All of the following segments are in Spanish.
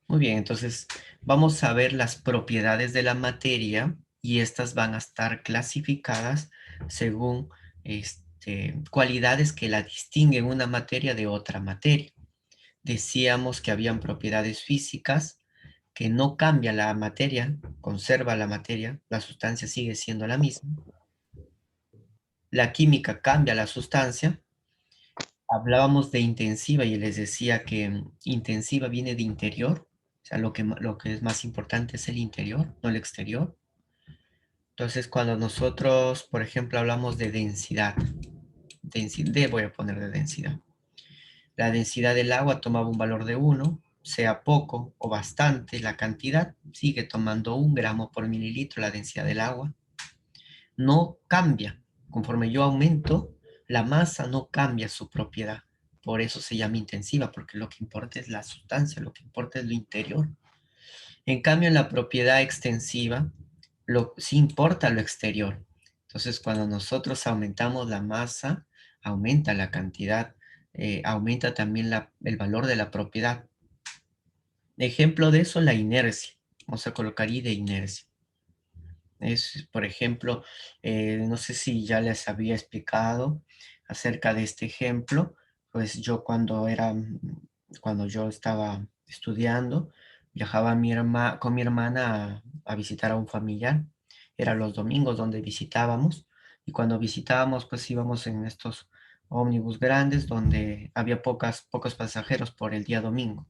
Muy bien, entonces vamos a ver las propiedades de la materia y estas van a estar clasificadas según cualidades que la distinguen una materia de otra materia. Decíamos que habían propiedades físicas que no cambia la materia, conserva la materia, la sustancia sigue siendo la misma. La química cambia la sustancia. Hablábamos de intensiva y les decía que intensiva viene de interior, o sea, lo que es más importante es el interior, no el exterior. Entonces, cuando nosotros, por ejemplo, hablamos de densidad, voy a poner de densidad. La densidad del agua tomaba un valor de 1, sea poco o bastante, la cantidad sigue tomando 1 gramo por mililitro la densidad del agua. No cambia. Conforme yo aumento, la masa no cambia su propiedad. Por eso se llama intensiva, porque lo que importa es la sustancia, lo que importa es lo interior. En cambio, en la propiedad extensiva, sí importa lo exterior. Entonces, cuando nosotros aumentamos la masa, aumenta la cantidad, aumenta también el valor de la propiedad. Ejemplo de eso, la inercia. Vamos a colocar I de inercia. Es, por ejemplo, no sé si ya les había explicado acerca de este ejemplo, pues yo cuando yo estaba estudiando, viajaba con mi hermana a visitar a un familiar. Eran los domingos donde visitábamos, y cuando visitábamos, pues íbamos en estos ómnibus grandes donde había pocos pasajeros por el día domingo.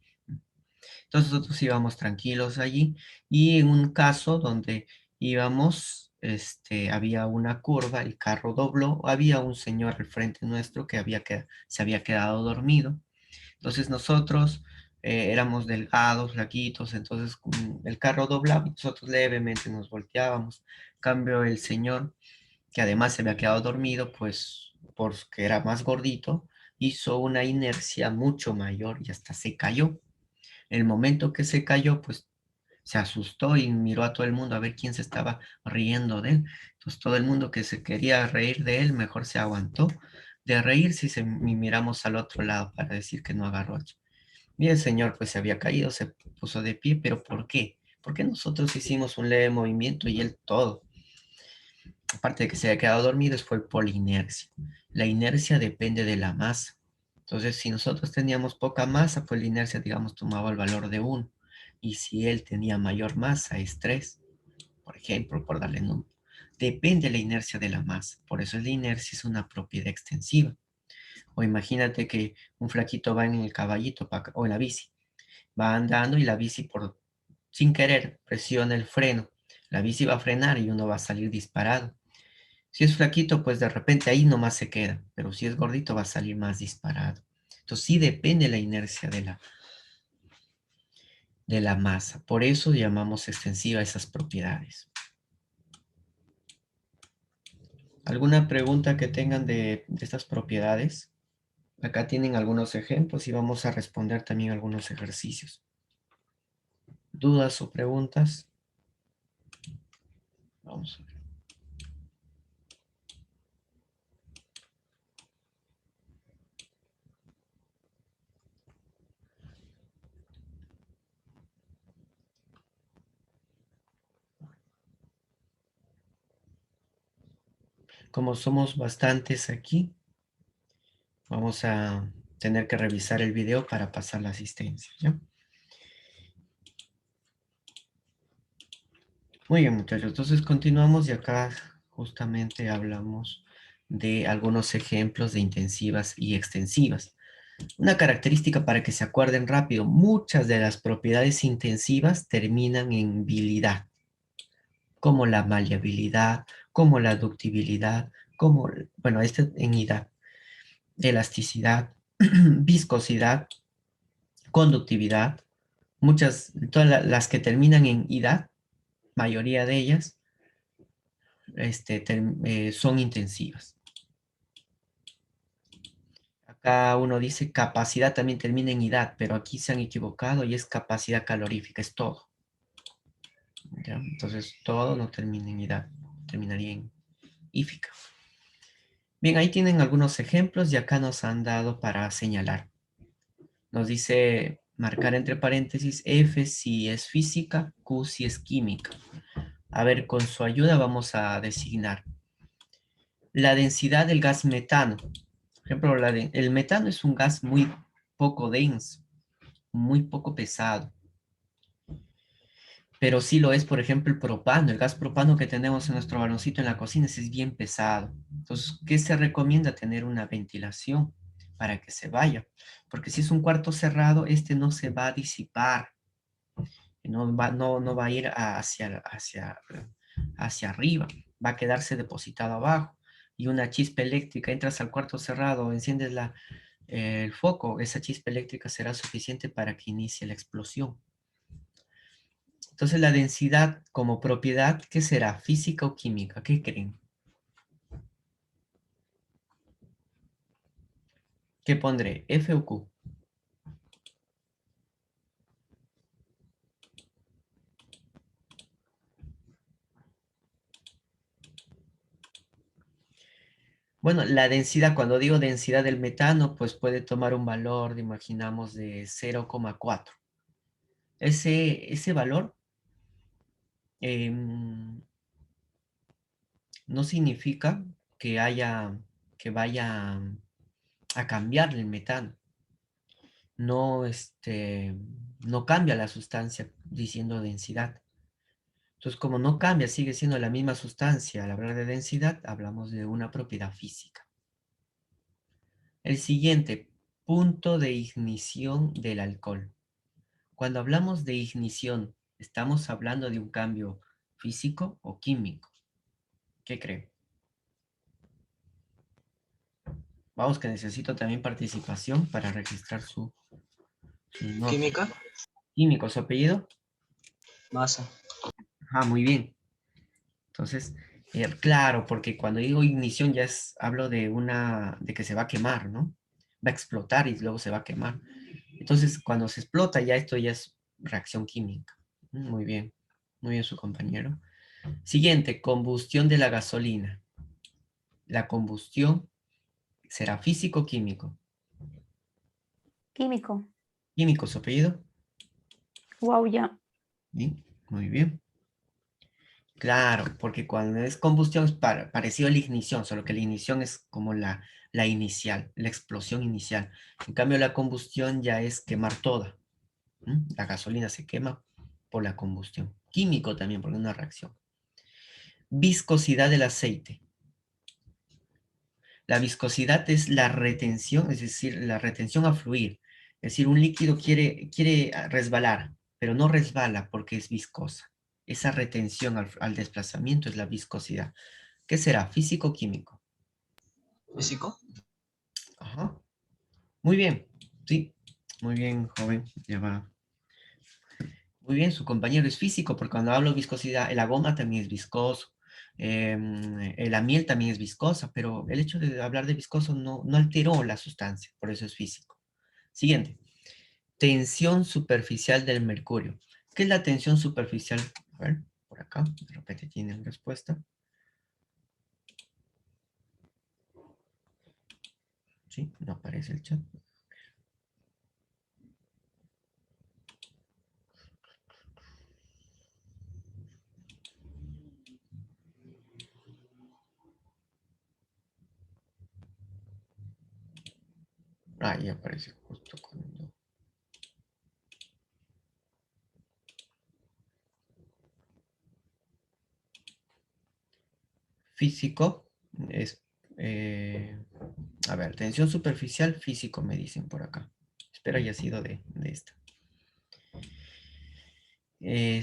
Entonces nosotros íbamos tranquilos allí, y en un caso donde íbamos, había una curva, el carro dobló, había un señor al frente nuestro se había quedado dormido. Entonces nosotros éramos delgados, flaquitos, entonces el carro doblaba y nosotros levemente nos volteábamos. En cambio, el señor, que además se había quedado dormido, pues porque era más gordito, hizo una inercia mucho mayor y hasta se cayó. El momento que se cayó, pues se asustó y miró a todo el mundo a ver quién se estaba riendo de él. Entonces todo el mundo que se quería reír de él, mejor se aguantó de reírse y miramos al otro lado para decir que no agarró. Y el señor pues se había caído, se puso de pie, pero ¿por qué? Porque nosotros hicimos un leve movimiento y él todo. Aparte de que se había quedado dormido, fue por la inercia. La inercia depende de la masa. Entonces, si nosotros teníamos poca masa, pues la inercia, digamos, tomaba el valor de 1. Y si él tenía mayor masa, es 3, por ejemplo, por darle número. Depende de la inercia de la masa. Por eso la inercia es una propiedad extensiva. O imagínate que un flaquito va en el caballito o en la bici. Va andando y la bici sin querer presiona el freno. La bici va a frenar y uno va a salir disparado. Si es flaquito, pues de repente ahí nomás se queda, pero si es gordito va a salir más disparado. Entonces sí depende la inercia de la masa. Por eso llamamos extensiva esas propiedades. ¿Alguna pregunta que tengan de estas propiedades? Acá tienen algunos ejemplos y vamos a responder también algunos ejercicios. ¿Dudas o preguntas? Vamos a ver. Como somos bastantes aquí, vamos a tener que revisar el video para pasar la asistencia, ¿ya? Muy bien, muchachos. Entonces continuamos y acá justamente hablamos de algunos ejemplos de intensivas y extensivas. Una característica para que se acuerden rápido: muchas de las propiedades intensivas terminan en bilidad, como la maleabilidad, como la ductibilidad, bueno, en idad, elasticidad, viscosidad, conductividad, Todas las que terminan en idad, mayoría de ellas, son intensivas. Acá uno dice capacidad también termina en idad, pero aquí se han equivocado y es capacidad calorífica, es todo. ¿Ya? Entonces todo no termina en idad, terminaría en ífica. Bien, ahí tienen algunos ejemplos y acá nos han dado para señalar. Nos dice marcar entre paréntesis F si es física, Q si es química. A ver, con su ayuda vamos a designar la densidad del gas metano. Por ejemplo, el metano es un gas muy poco denso, muy poco pesado. Pero sí lo es, por ejemplo, el propano. El gas propano que tenemos en nuestro baloncito en la cocina ese es bien pesado. Entonces, ¿qué se recomienda? Tener una ventilación para que se vaya. Porque si es un cuarto cerrado, este no se va a disipar. No va a ir hacia arriba. Va a quedarse depositado abajo. Y una chispa eléctrica, entras al cuarto cerrado, enciendes el foco, esa chispa eléctrica será suficiente para que inicie la explosión. Entonces, la densidad como propiedad, ¿qué será? ¿Física o química? ¿Qué creen? ¿Qué pondré? ¿F o Q? Bueno, la densidad, cuando digo densidad del metano, pues puede tomar un valor, imaginamos, de 0,4. Ese valor em, no significa que vaya a cambiar el metano. No, no cambia la sustancia diciendo densidad. Entonces, como no cambia, sigue siendo la misma sustancia, al hablar de densidad, hablamos de una propiedad física. El siguiente, punto de ignición del alcohol. Cuando hablamos de ignición, ¿estamos hablando de un cambio físico o químico? ¿Qué creen? Vamos, que necesito también participación para registrar su nota. Química, Químico, ¿su apellido? masa. Ah, muy bien. Entonces, claro, porque cuando digo ignición hablo de que se va a quemar, ¿no? Va a explotar y luego se va a quemar. Entonces, cuando se explota, esto ya es reacción química. Muy bien su compañero. Siguiente, combustión de la gasolina. La combustión será físico o químico. Químico. Químico, su apellido. Wow, ya. Sí, muy bien. Claro, porque cuando es combustión es parecido a la ignición, solo que la ignición es como la inicial, la explosión inicial. En cambio, la combustión ya es quemar toda. La gasolina se quema por la combustión. Químico también, porque es una reacción. Viscosidad del aceite. La viscosidad es la retención, es decir, la retención a fluir. Es decir, un líquido quiere resbalar, pero no resbala porque es viscosa. Esa retención al desplazamiento es la viscosidad. ¿Qué será? ¿Físico o químico? Físico, Ajá. Muy bien. Sí. Muy bien, joven. Ya va. Muy bien, su compañero es físico, porque cuando hablo de viscosidad, la goma también es viscoso. La miel también es viscosa, pero el hecho de hablar de viscoso no alteró la sustancia, por eso es físico. Siguiente. Tensión superficial del mercurio. ¿Qué es la tensión superficial? A ver, por acá, de repente tienen respuesta. Sí, no aparece el chat. Ahí aparece justo cuando... Físico es... a ver, tensión superficial, físico me dicen por acá. Espero haya sido de esta.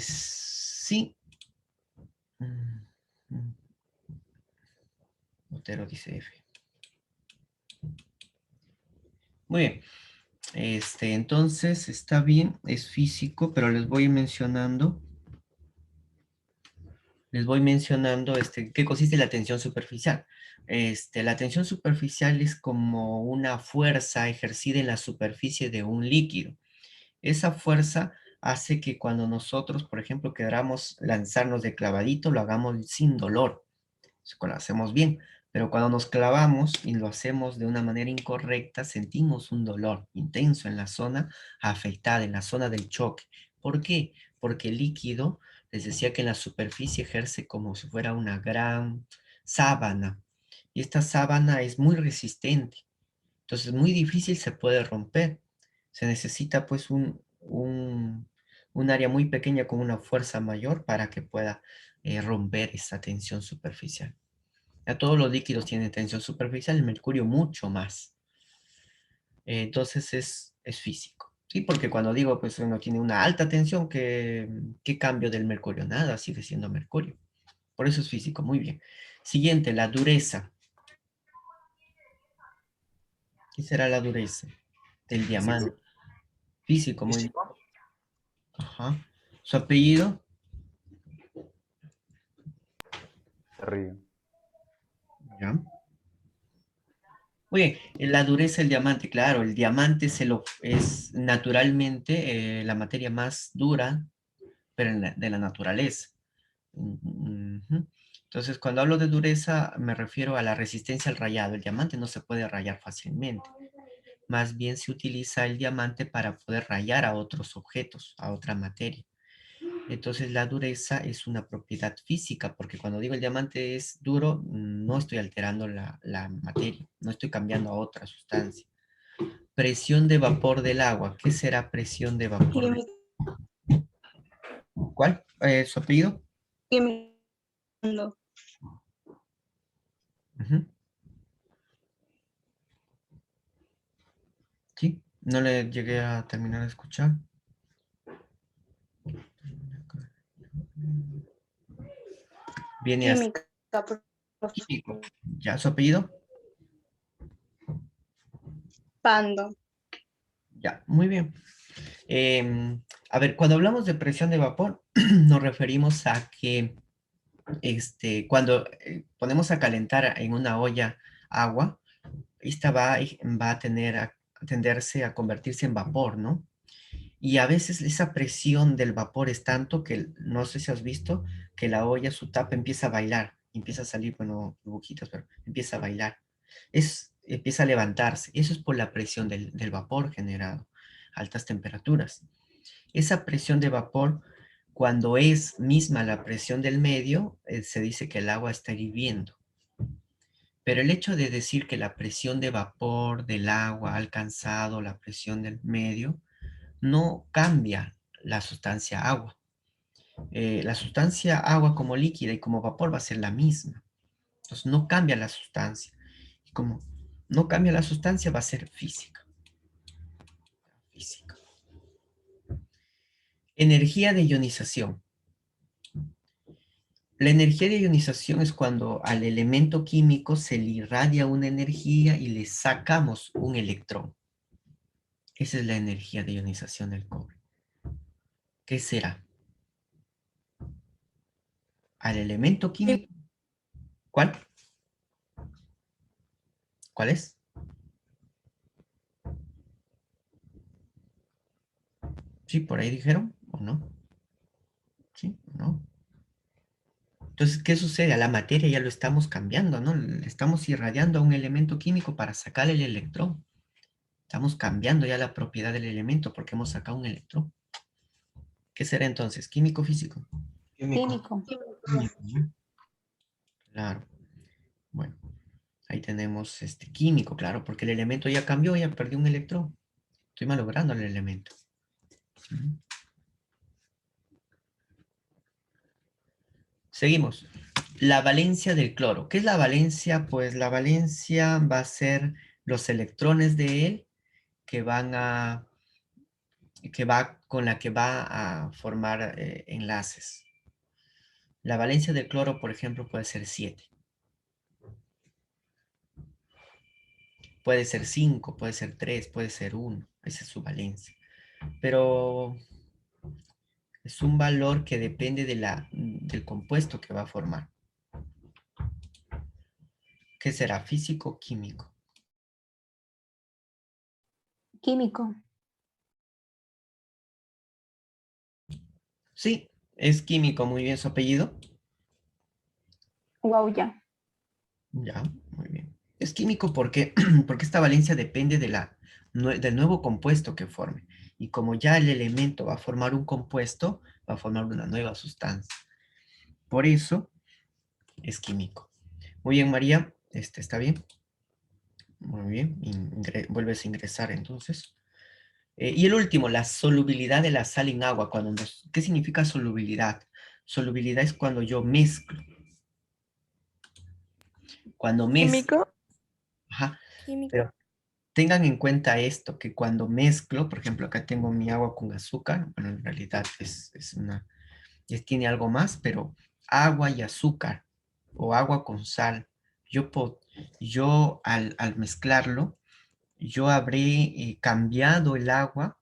Sí. Mm, mm. Otero dice F. Muy bien. Entonces, está bien, es físico, pero les voy mencionando. ¿Qué consiste la tensión superficial? La tensión superficial es como una fuerza ejercida en la superficie de un líquido. Esa fuerza hace que cuando nosotros, por ejemplo, queramos lanzarnos de clavadito, lo hagamos sin dolor, lo hacemos bien, pero cuando nos clavamos y lo hacemos de una manera incorrecta, sentimos un dolor intenso en la zona afectada, en la zona del choque. ¿Por qué? Porque el líquido, les decía que en la superficie ejerce como si fuera una gran sábana, y esta sábana es muy resistente, entonces muy difícil se puede romper. Se necesita pues un área muy pequeña con una fuerza mayor para que pueda romper esa tensión superficial. Ya todos los líquidos tienen tensión superficial, el mercurio mucho más. Entonces es físico. Sí, porque cuando digo, pues uno tiene una alta tensión, ¿qué cambio del mercurio? Nada, sigue siendo mercurio. Por eso es físico, muy bien. Siguiente, la dureza. ¿Qué será la dureza del Físico. diamante? Físico, muy bien. Físico. Ajá. ¿Su apellido? Río. Ya. Muy bien, la dureza del diamante, claro, el diamante es naturalmente la materia más dura pero de la naturaleza. Ujú. Entonces, cuando hablo de dureza, me refiero a la resistencia al rayado. El diamante no se puede rayar fácilmente. Más bien se utiliza el diamante para poder rayar a otros objetos, a otra materia. Entonces, la dureza es una propiedad física, porque cuando digo el diamante es duro, no estoy alterando la materia, no estoy cambiando a otra sustancia. Presión de vapor del agua. ¿Qué será presión de vapor del Químico. agua? ¿Cuál? ¿Su apellido? Químico. Ujú. Sí, no le llegué a terminar de escuchar. Viene a ser Química. químico. ¿Ya su apellido? Pando. Ya, muy bien. A ver, cuando hablamos de presión de vapor, nos referimos a que cuando ponemos a calentar en una olla agua, esta va a tenderse a convertirse en vapor, ¿no? Y a veces esa presión del vapor es tanto que, no sé si has visto, que la olla, su tapa empieza a bailar, empieza a salir, bueno, burbujitas, pero empieza a bailar. Empieza a levantarse. Eso es por la presión del vapor generado, a altas temperaturas. Esa presión de vapor, cuando es misma la presión del medio, se dice que el agua está hirviendo. Pero el hecho de decir que la presión de vapor del agua ha alcanzado la presión del medio, no cambia la sustancia agua. La sustancia agua como líquida y como vapor va a ser la misma. Entonces no cambia la sustancia. Y como no cambia la sustancia, va a ser física. Física. Energía de ionización. La energía de ionización es cuando al elemento químico se le irradia una energía y le sacamos un electrón. Esa es la energía de ionización del cobre. ¿Qué será? Al elemento químico. ¿Cuál? ¿Cuál es? Sí, por ahí dijeron, ¿o no? ¿Sí? ¿No? Entonces, ¿qué sucede? A la materia ya lo estamos cambiando, ¿no? Le estamos irradiando a un elemento químico para sacarle el electrón. Estamos cambiando ya la propiedad del elemento porque hemos sacado un electrón. ¿Qué será entonces? ¿Químico o físico? Químico. Químico. Químico. Claro. Bueno, ahí tenemos este químico, claro, porque el elemento ya cambió, ya perdió un electrón. Estoy malogrando el elemento. Ujú. Seguimos. La valencia del cloro. ¿Qué es la valencia? Pues la valencia va a ser los electrones de él que van a, con la que va a formar enlaces. La valencia del cloro, por ejemplo, puede ser 7. Puede ser 5, puede ser 3, puede ser 1. Esa es su valencia. Pero es un valor que depende del compuesto que va a formar. ¿Qué será? ¿Físico o químico? Químico. Sí, es químico. Muy bien, su apellido. Wow, ya. Ya, muy bien. Es químico porque, porque esta valencia depende del nuevo compuesto que forme. Y como ya el elemento va a formar un compuesto, va a formar una nueva sustancia. Por eso es químico. Muy bien, María. ¿Está bien? Muy bien. Vuelves a ingresar entonces. Y el último, la solubilidad de la sal en agua. ¿Qué significa solubilidad? Solubilidad es cuando yo mezclo. Cuando mezclo. Químico, Ajá. químico. Pero tengan en cuenta esto, que cuando mezclo, por ejemplo, acá tengo mi agua con azúcar, bueno, en realidad tiene algo más, pero agua y azúcar o agua con sal, yo al mezclarlo, yo habré cambiado el agua,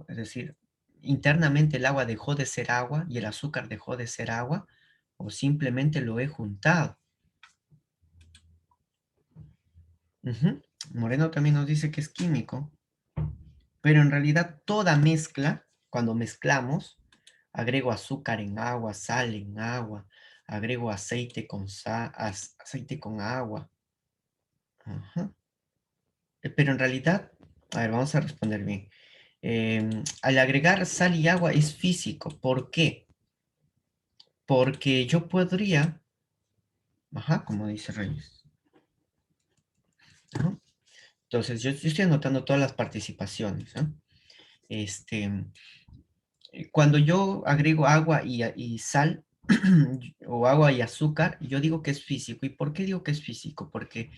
es decir, internamente el agua dejó de ser agua y el azúcar dejó de ser agua, o simplemente lo he juntado. Ujú. Moreno también nos dice que es químico. Pero en realidad toda mezcla, cuando mezclamos, agrego azúcar en agua, sal en agua, agrego aceite con aceite con agua. Ajá. Pero en realidad, a ver, vamos a responder bien. Al agregar sal y agua es físico. ¿Por qué? Porque yo podría, ajá, como dice Reyes. Ajá. Entonces, yo estoy anotando todas las participaciones. ¿Ah? Este, Cuando yo agrego agua y sal o agua y azúcar, yo digo que es físico. ¿Y por qué digo que es físico? Porque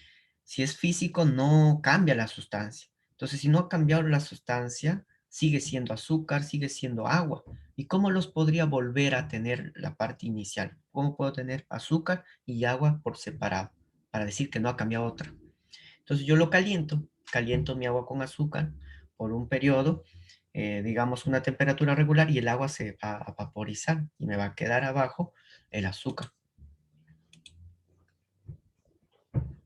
si es físico no cambia la sustancia. Entonces, si no ha cambiado la sustancia, sigue siendo azúcar, sigue siendo agua. ¿Y cómo los podría volver a tener la parte inicial? ¿Cómo puedo tener azúcar y agua por separado? Para decir que no ha cambiado otra. Entonces yo lo caliento mi agua con azúcar por un periodo, digamos una temperatura regular y el agua se va a vaporizar y me va a quedar abajo el azúcar.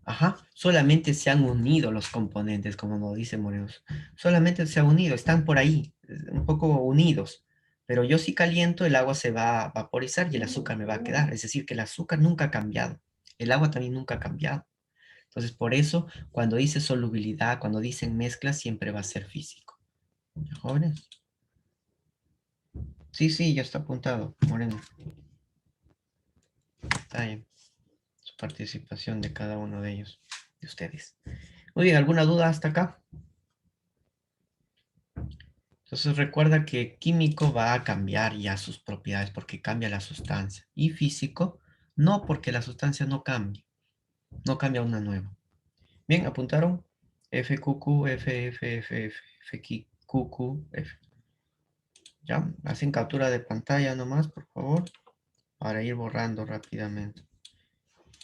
Ajá, solamente se han unido los componentes, como nos dice Morenos. Solamente se han unido, están por ahí, un poco unidos. Pero yo si caliento, el agua se va a vaporizar y el azúcar me va a quedar. Es decir, que el azúcar nunca ha cambiado. El agua también nunca ha cambiado. Entonces, por eso, cuando dice solubilidad, cuando dicen mezcla, siempre va a ser físico. ¿Ya, jóvenes? Sí, sí, ya está apuntado, Moreno. Está bien. Su participación de cada uno de ellos, de ustedes. Muy bien, ¿alguna duda hasta acá? Entonces recuerda que químico va a cambiar ya sus propiedades porque cambia la sustancia. Y físico, no porque la sustancia no cambie, no cambia una nueva. Bien, ¿apuntaron? F, Q, Q, F, F, F, F, F, Q, Q, F. ¿Ya? Hacen captura de pantalla nomás, por favor, para ir borrando rápidamente.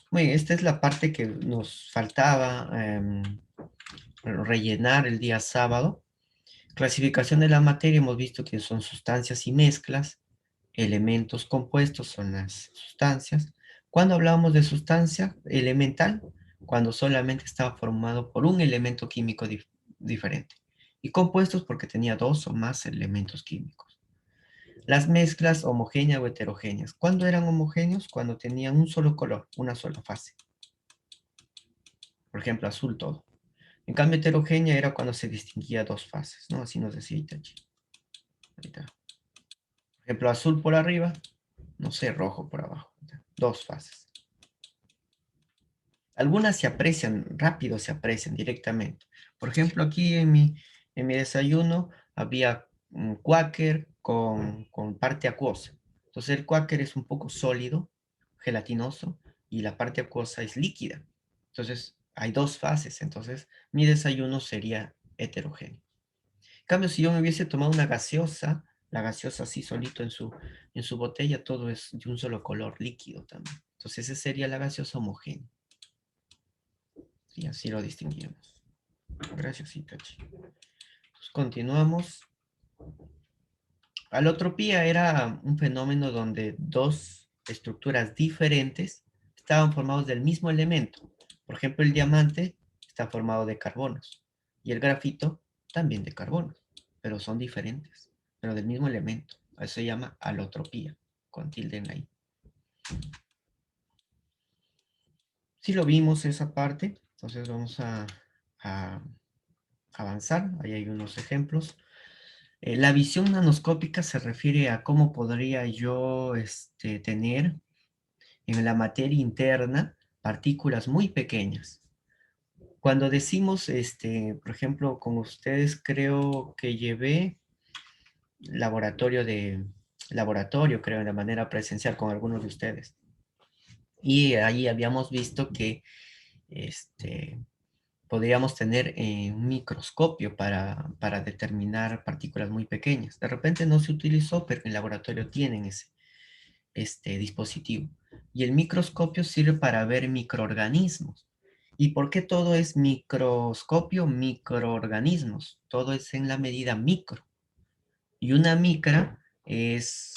Muy bien, esta es la parte que nos faltaba rellenar el día sábado. Clasificación de la materia, hemos visto que son sustancias y mezclas. Elementos compuestos son las sustancias. Cuando hablábamos de sustancia elemental, cuando solamente estaba formado por un elemento químico diferente. Y compuestos porque tenía dos o más elementos químicos. Las mezclas homogéneas o heterogéneas. ¿Cuándo eran homogéneos? Cuando tenían un solo color, una sola fase. Por ejemplo, azul todo. En cambio, heterogénea era cuando se distinguía dos fases, ¿no? Así nos decía Itachi. Ahí está. Por ejemplo, azul por arriba, no sé, rojo por abajo. Dos fases. Algunas se aprecian, rápido se aprecian directamente. Por ejemplo, aquí en mi desayuno había un Quaker con parte acuosa. Entonces el Quaker es un poco sólido, gelatinoso, y la parte acuosa es líquida. Entonces hay dos fases, entonces mi desayuno sería heterogéneo. En cambio, si yo me hubiese tomado una gaseosa, la gaseosa así solito en su botella, todo es de un solo color, líquido también. Entonces esa sería la gaseosa homogénea. Y así lo distinguimos. Gracias, Itachi. Pues continuamos. Alotropía era un fenómeno donde dos estructuras diferentes estaban formados del mismo elemento. Por ejemplo, el diamante está formado de carbonos y el grafito también de carbonos, pero son diferentes, pero del mismo elemento. Eso se llama alotropía, con tilde en ahí. Sí lo vimos esa parte, entonces vamos a avanzar. Ahí hay unos ejemplos. La visión nanoscópica se refiere a cómo podría yo tener en la materia interna partículas muy pequeñas. Cuando decimos, por ejemplo, con ustedes creo que llevé laboratorio, creo, de manera presencial con algunos de ustedes. Y ahí habíamos visto que podríamos tener un microscopio para determinar partículas muy pequeñas. De repente no se utilizó, pero en el laboratorio tienen este dispositivo. Y el microscopio sirve para ver microorganismos. ¿Y por qué todo es microscopio? Microorganismos. Todo es en la medida micro. Y una micra es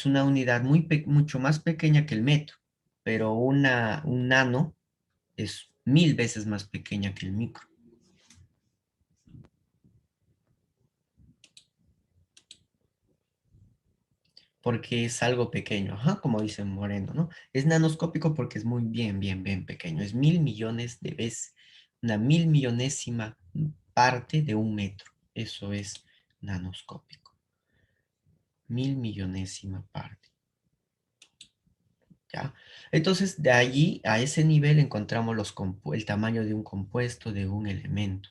una unidad mucho más pequeña que el metro, pero un nano es 1000 veces más pequeña que el micro. Porque es algo pequeño, ajá, como dice Moreno, ¿no? Es nanoscópico porque es muy bien pequeño. Es 1000 millones de veces, una 1000 millonésima parte de un metro. Eso es nanoscópico. 1000 millonésima parte. ¿Ya? Entonces, de allí a ese nivel encontramos el tamaño de un compuesto, de un elemento.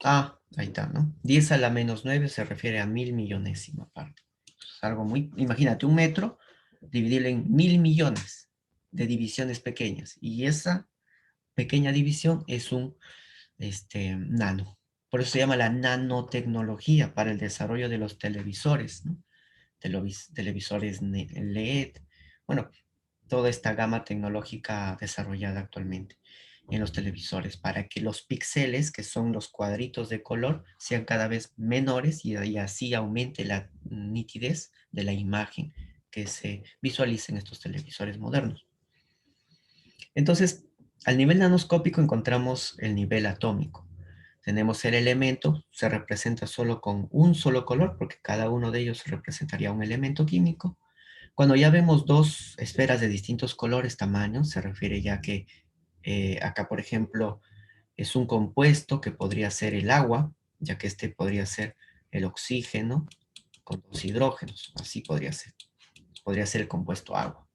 Ah, ahí está, ¿no? 10 a la menos 9 se refiere a 1000 millonésima parte. Es algo muy, imagínate, un metro, dividirlo en 1000 millones de divisiones pequeñas. Y esa pequeña división es un nano. Por eso se llama la nanotecnología para el desarrollo de los televisores, ¿no? Televisores LED. Bueno, toda esta gama tecnológica desarrollada actualmente en los televisores para que los píxeles, que son los cuadritos de color, sean cada vez menores y así aumente la nitidez de la imagen que se visualiza en estos televisores modernos. Entonces, al nivel nanoscópico encontramos el nivel atómico. Tenemos el elemento, se representa solo con un solo color, porque cada uno de ellos representaría un elemento químico. Cuando ya vemos dos esferas de distintos colores, tamaños, se refiere ya que acá, por ejemplo, es un compuesto que podría ser el agua, ya que este podría ser el oxígeno con dos hidrógenos, así podría ser el compuesto agua.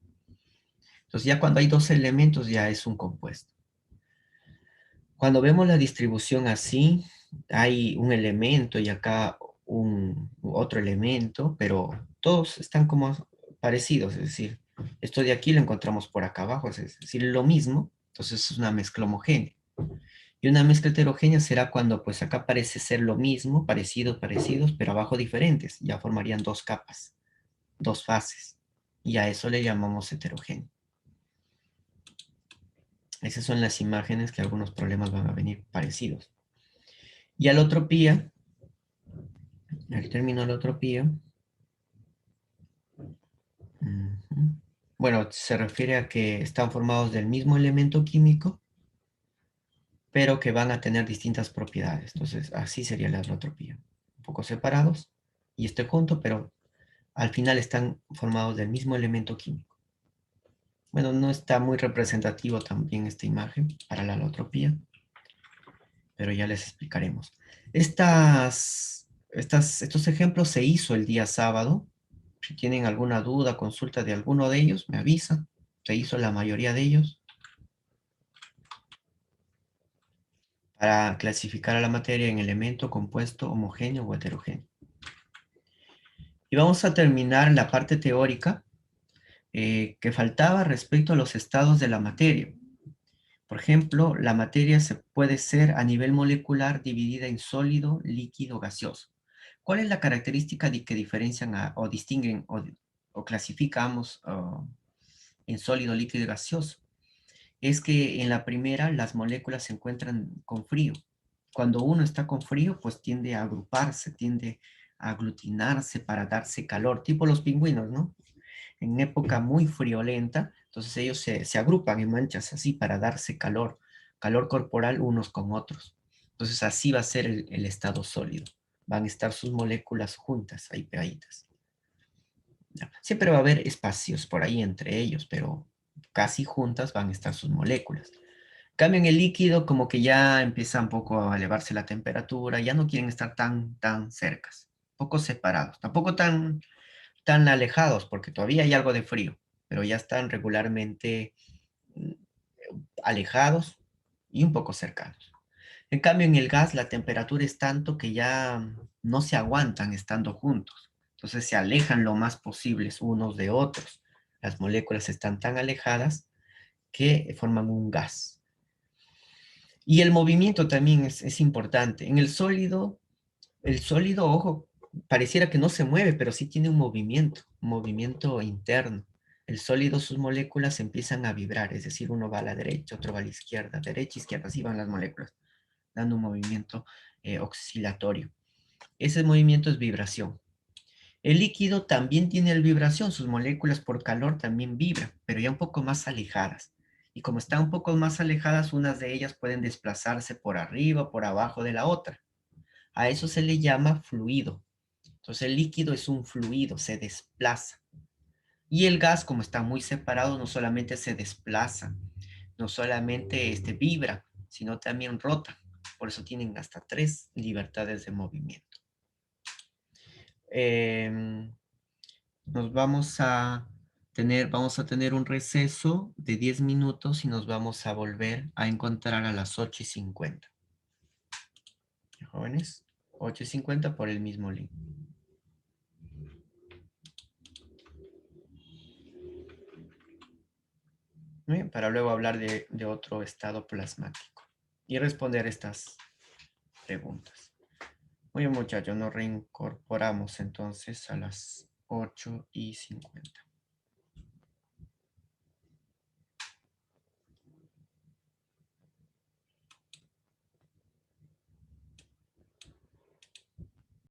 Entonces ya cuando hay dos elementos ya es un compuesto. Cuando vemos la distribución así, hay un elemento y acá otro elemento, pero todos están como parecidos, es decir, esto de aquí lo encontramos por acá abajo, es decir, lo mismo, entonces es una mezcla homogénea. Y una mezcla heterogénea será cuando pues acá parece ser lo mismo, parecidos, pero abajo diferentes, ya formarían dos capas, dos fases, y a eso le llamamos heterogéneo. Esas son las imágenes que algunos problemas van a venir parecidos. Y alotropía, el término alotropía, bueno, se refiere a que están formados del mismo elemento químico, pero que van a tener distintas propiedades. Entonces, así sería la alotropía. Un poco separados y junto, pero al final están formados del mismo elemento químico. Bueno, no está muy representativo también esta imagen para la alotropía, pero ya les explicaremos. Estos ejemplos se hizo el día sábado. Si tienen alguna duda, consulta de alguno de ellos, me avisan. Se hizo la mayoría de ellos para clasificar a la materia en elemento, compuesto, homogéneo o heterogéneo. Y vamos a terminar la parte teórica que faltaba respecto a los estados de la materia. Por ejemplo, la materia se puede ser a nivel molecular dividida en sólido, líquido, gaseoso. ¿Cuál es la característica que diferencian o distinguen o clasificamos en sólido, líquido y gaseoso? es que en la primera las moléculas se encuentran con frío. Cuando uno está con frío, pues tiende a agruparse, tiende a aglutinarse para darse calor, tipo los pingüinos, ¿no? En época muy friolenta, entonces ellos se agrupan en manchas así para darse calor, calor corporal unos con otros. Entonces así va a ser el estado sólido. Van a estar sus moléculas juntas, ahí pegaditas. Ya. Siempre va a haber espacios por ahí entre ellos, pero casi juntas van a estar sus moléculas. Cambio en el líquido, como que ya empieza un poco a elevarse la temperatura, ya no quieren estar tan cercas, poco separados, tampoco tan alejados, porque todavía hay algo de frío, pero ya están regularmente mm, alejados y un poco cercanos. En cambio, en el gas la temperatura es tanto que ya no se aguantan estando juntos. Entonces se alejan lo más posibles unos de otros. Las moléculas están tan alejadas que forman un gas. Y el movimiento también es importante. En el sólido, ojo, pareciera que no se mueve, pero sí tiene un movimiento interno. El sólido, sus moléculas empiezan a vibrar, es decir, uno va a la derecha, otro va a la izquierda, derecha, izquierda, así van las moléculas, dando un movimiento oscilatorio. Ese movimiento es vibración. El líquido también tiene vibración, sus moléculas por calor también vibran, pero ya un poco más alejadas. Y como están un poco más alejadas, unas de ellas pueden desplazarse por arriba o por abajo de la otra. A eso se le llama fluido. Entonces el líquido es un fluido, se desplaza. Y el gas, como está muy separado, no solamente se desplaza, no solamente vibra, sino también rota. Por eso tienen hasta 3 libertades de movimiento. Nos vamos a tener un receso de 10 minutos y nos vamos a volver a encontrar a las 8:50. Jóvenes, 8:50 por el mismo link. Muy bien, para luego hablar de otro estado plasmático y responder estas preguntas. Muy bien, muchachos, nos reincorporamos entonces a las 8:50.